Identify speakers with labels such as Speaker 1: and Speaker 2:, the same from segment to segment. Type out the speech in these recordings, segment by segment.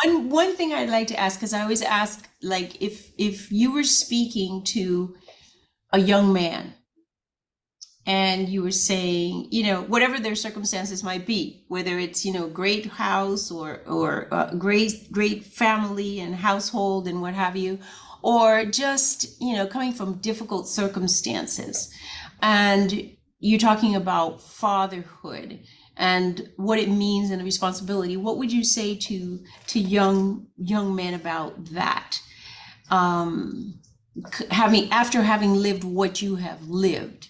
Speaker 1: one thing I'd like to ask, because I always ask, like, if you were speaking to a young man and you were saying, whatever their circumstances might be, whether it's, great house or great family and household and what have you, or just, coming from difficult circumstances, and you're talking about fatherhood and what it means and the responsibility, what would you say to young men about that? After having lived what you have lived,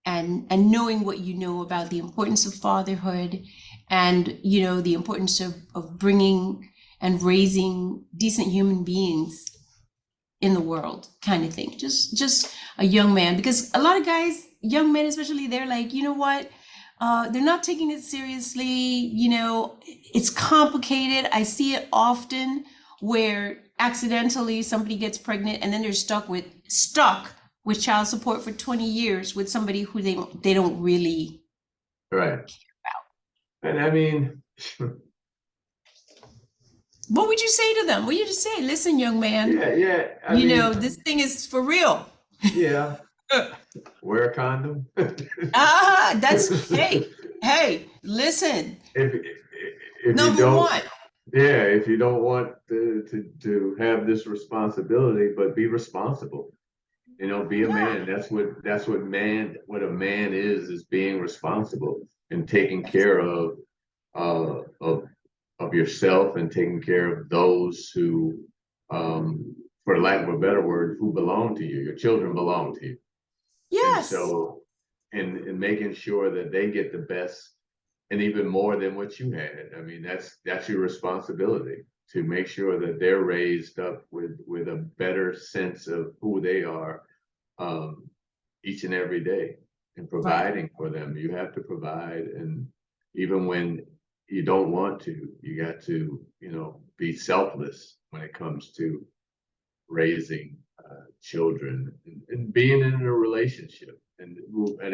Speaker 1: and knowing what you know about the importance of fatherhood, and the importance of bringing and raising decent human beings in the world, kind of thing. Just a young man, because a lot of guys, young men especially, they're like, you know what, they're not taking it seriously. It's complicated. I see it often where accidentally somebody gets pregnant and then they're stuck with child support for 20 years with somebody who they don't really
Speaker 2: Right.
Speaker 1: care about.
Speaker 2: And I mean,
Speaker 1: What would you say to them? What would you just say? Listen, young man,
Speaker 2: yeah. I mean,
Speaker 1: this thing is for real.
Speaker 2: yeah. Wear a condom.
Speaker 1: Hey, listen,
Speaker 2: If you
Speaker 1: number
Speaker 2: don't,
Speaker 1: one.
Speaker 2: yeah, if you don't want to have this responsibility, but be responsible. Be a
Speaker 1: Yeah,
Speaker 2: man. What a man is being responsible and taking care uh of yourself and taking care of those who, for lack of a better word, who belong to you. Your children belong to you. And
Speaker 1: yes,
Speaker 2: so, and making sure that they get the best and even more than what you had. I mean, that's your responsibility, to make sure that they're raised up with a better sense of who they are, um, each and every day, and
Speaker 1: right.
Speaker 2: providing for them. You have to provide, and even when you don't want to, you got to, be selfless when it comes to raising children, and being in a relationship. And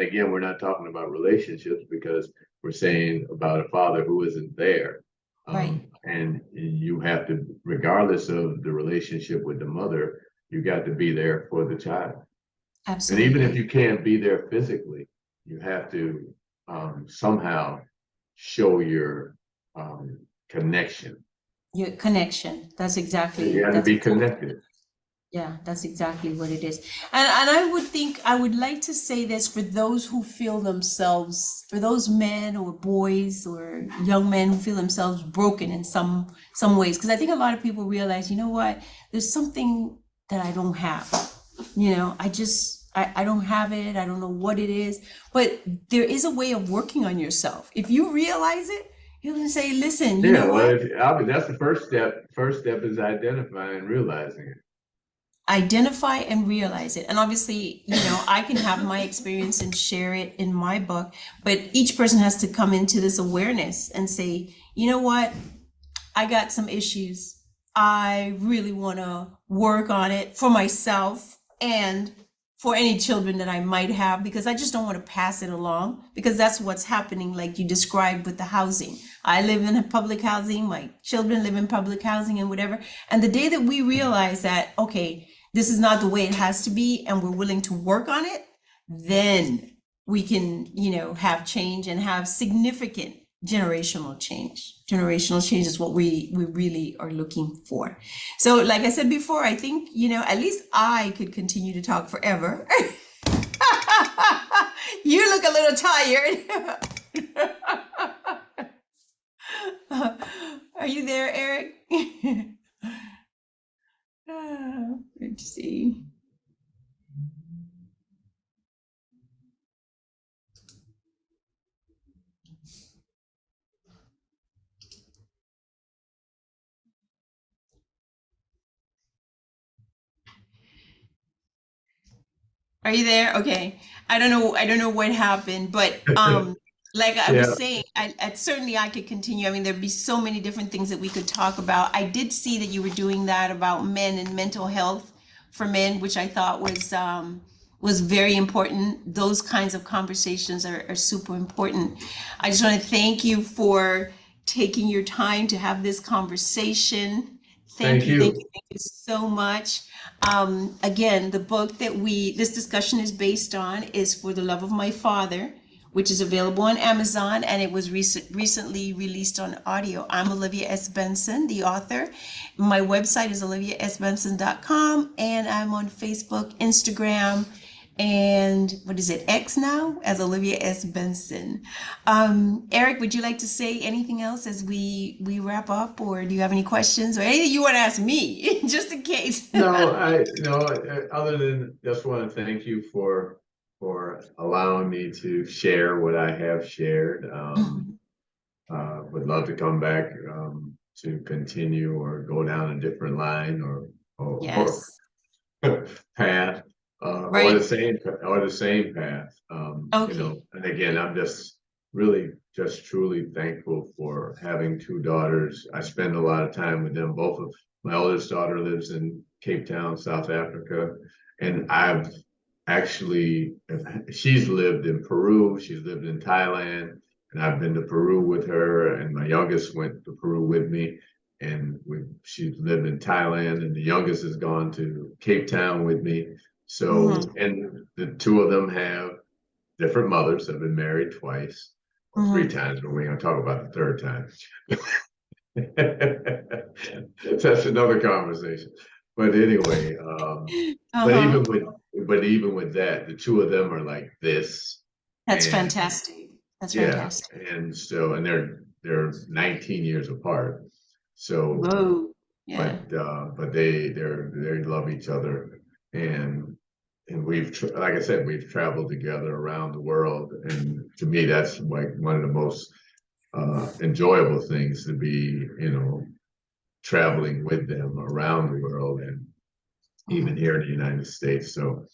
Speaker 2: again, we're not talking about relationships because we're saying about a father who isn't there.
Speaker 1: Right.
Speaker 2: And you have to, regardless of the relationship with the mother, you got to be there for the child. And even if
Speaker 1: Absolutely.
Speaker 2: you can't be there physically, you have to, somehow show your, connection.
Speaker 1: Your connection. That's
Speaker 2: You
Speaker 1: exactly,
Speaker 2: have to
Speaker 1: that's
Speaker 2: be
Speaker 1: exactly.
Speaker 2: connected.
Speaker 1: Yeah, that's exactly what it is. And I would like to say this for those who feel themselves, for those men or boys or young men who feel themselves broken in some ways, because I think a lot of people realize, you know what, there's something that I don't have. I don't have it. I don't know what it is, but there is a way of working on yourself. If you realize it, you can say, listen, you
Speaker 2: Yeah,
Speaker 1: know
Speaker 2: well,
Speaker 1: what?
Speaker 2: that's the first step. First step is identifying and realizing it.
Speaker 1: Identify and realize it. And obviously, I can have my experience and share it in my book, but each person has to come into this awareness and say, you know what? I got some issues. I really want to work on it for myself and for any children that I might have, because I just don't want to pass it along, because that's what's happening, like you described with the housing. I live in public housing, my children live in public housing and whatever. And the day that we realize that, okay, this is not the way it has to be, and we're willing to work on it, then we can, have change and have significant generational change. Generational change is what we really are looking for. So, like I said before, I think, at least I could continue to talk forever. You look a little tired. Are you there, Eric? Let's see. Are you there? Okay. I don't know what happened, but like I
Speaker 2: Yeah,
Speaker 1: was saying, I certainly I could continue. I mean, there'd be so many different things that we could talk about. I did see that you were doing that about men and mental health for men, which I thought was very important. Those kinds of conversations are super important. I just want to thank you for taking your time to have this conversation.
Speaker 2: Thank you.
Speaker 1: Thank you so much. Again, the book that this discussion is based on is For the Love of My Father, which is available on Amazon, and it was recently released on audio. I'm Olivia S. Benson, the author. My website is oliviasbenson.com, and I'm on Facebook, Instagram, and what is it, X now, as Olivia S. Benson. Eric, would you like to say anything else as we wrap up, or do you have any questions or anything you want to ask me, just in case?
Speaker 2: No, other than just want to thank you for allowing me to share what I have shared. Would love to come back to continue or go down a different line or
Speaker 1: Yes.
Speaker 2: path, or
Speaker 1: Right.
Speaker 2: the same path.
Speaker 1: Okay.
Speaker 2: And again, I'm just really just truly thankful for having two daughters. I spend a lot of time with them. Both of my oldest daughter lives in Cape Town, South Africa, and she's lived in Peru, she's lived in Thailand, and I've been to Peru with her, and my youngest went to Peru with me, and she's lived in Thailand, and the youngest has gone to Cape Town with me. So, and the two of them have different mothers, have been married twice, or three times, but we're going to talk about the third time. That's another conversation. But anyway, but even with that, the two of them are like this.
Speaker 1: That's
Speaker 2: And
Speaker 1: fantastic. That's fantastic.
Speaker 2: and so they're 19 years apart. So,
Speaker 1: Whoa. Yeah.
Speaker 2: but they love each other, and like I said, we've traveled together around the world, and to me, that's like one of the most enjoyable things to be, traveling with them around the world and even here in the United States. So,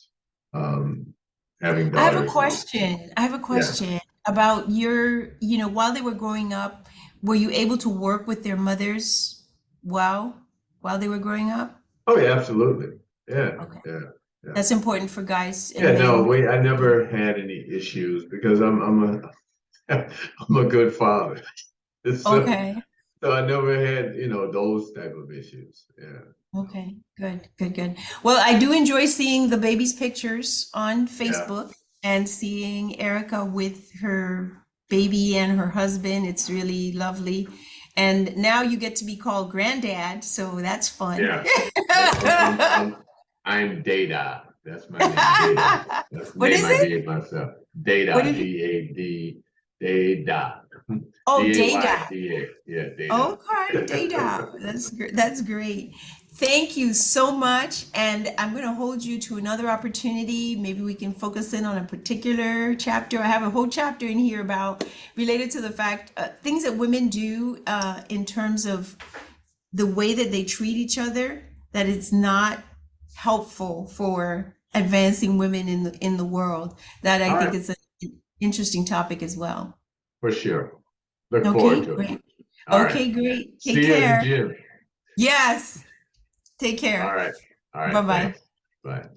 Speaker 2: having
Speaker 1: I have a
Speaker 2: daughters.
Speaker 1: question. I have a question about while they were growing up, were you able to work with their mothers while they were growing up?
Speaker 2: Oh yeah, absolutely. Yeah,
Speaker 1: Okay.
Speaker 2: yeah.
Speaker 1: That's important for guys and
Speaker 2: Yeah, no,
Speaker 1: men.
Speaker 2: I never had any issues because I'm I'm a good father. So,
Speaker 1: Okay.
Speaker 2: so I never had, those type of issues. Yeah.
Speaker 1: Okay. Good. Good. Good. Well, I do enjoy seeing the baby's pictures on
Speaker 2: Yeah.
Speaker 1: Facebook and seeing Erica with her baby and her husband. It's really lovely. And now you get to be called granddad, so that's fun.
Speaker 2: Yeah. I'm Data. That's my name, Data. That's the
Speaker 1: What
Speaker 2: name
Speaker 1: is
Speaker 2: I
Speaker 1: it?
Speaker 2: gave myself.
Speaker 1: What
Speaker 2: Data,
Speaker 1: did you?
Speaker 2: D-A-D, Data.
Speaker 1: Oh, Data.
Speaker 2: D-A-Y-D-A. Yeah, Data.
Speaker 1: Okay, Data. That's great. That's great. Thank you so much. And I'm going to hold you to another opportunity. Maybe we can focus in on a particular chapter. I have a whole chapter in here about related to the fact things that women do in terms of the way that they treat each other, that it's not helpful for advancing women in the world. That I
Speaker 2: All
Speaker 1: think
Speaker 2: right,
Speaker 1: is an interesting topic as well.
Speaker 2: for sure. Look
Speaker 1: Okay,
Speaker 2: forward to it.
Speaker 1: great.
Speaker 2: All right.
Speaker 1: Okay, great. Take
Speaker 2: See you in the
Speaker 1: care.
Speaker 2: gym.
Speaker 1: Yes. Take
Speaker 2: All
Speaker 1: care.
Speaker 2: right. All right.
Speaker 1: Bye-bye.
Speaker 2: Thanks. Bye.